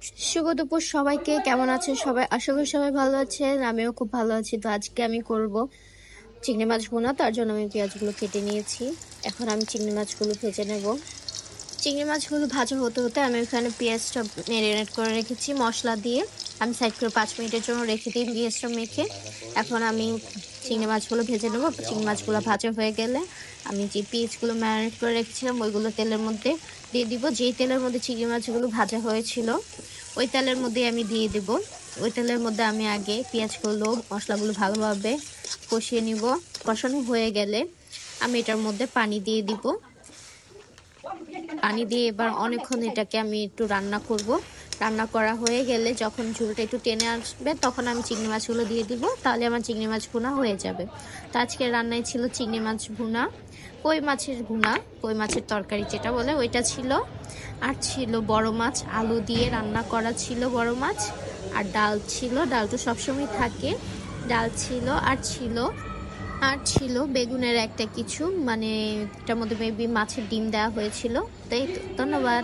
শুভ দুপুর সবাইকে। কেমন আছেন সবাই? আশা করি সবাই ভালো আছেন, আমিও খুব ভালো আছি। তো আজকে আমি করব চিংড়ি মাছ ভুনা। তার জন্য আমি পেঁয়াজগুলো কেটে নিয়েছি। এখন আমি চিংড়ি মাছগুলো ভেজে নেব। চিংড়ি মাছগুলো ভাজা হতে হতে আমি এখানে পেঁয়াজটা ম্যারিনেট করে রেখেছি মশলা দিয়ে। আমি সাইড করে 5 মিনিটের জন্য রেখে দিই পেঁয়াজটা মেখে। এখন আমি চিংড়ি মাছগুলো ভেজে নেব। চিংড়ি মাছগুলো ভাজা হয়ে গেলে আমি যে পেঁয়াজগুলো ম্যারিনেট করে রেখেছিলাম ওইগুলো তেলের মধ্যে দিয়ে দিব। যেই তেলের মধ্যে চিংড়ি মাছগুলো ভাজা হয়েছিল ওই তেলের মধ্যে আমি দিয়ে দিব। ওই তেলের মধ্যে আমি আগে পেঁয়াজগুলো মশলাগুলো ভালোভাবে কষিয়ে নিব। কষানো হয়ে গেলে আমি এটার মধ্যে পানি দিয়ে দিব। পানি দিয়ে এবার অনেকক্ষণ এটাকে আমি একটু রান্না করব। রান্না করা হয়ে গেলে যখন ঝোলটা একটু টেনে আসবে তখন আমি চিংড়ি মাছগুলো দিয়ে দিব। তাহলে আমার চিংড়ি মাছ ভুনা হয়ে যাবে। তো আজকের রান্নায় ছিল চিংড়ি মাছ ভুনা, কই মাছের ভুনা, কই মাছের তরকারি যেটা বলে ওইটা ছিল। আর ছিল বড় মাছ, আলু দিয়ে রান্না করা ছিল বড় মাছ। আর ডাল ছিল, ডাল তো সবসময় থাকে। ডাল ছিল আর ছিল বেগুনের একটা কিছু, মানে এটার মধ্যে মেবি মাছের ডিম দেওয়া হয়েছিল। তাই ধন্যবাদ।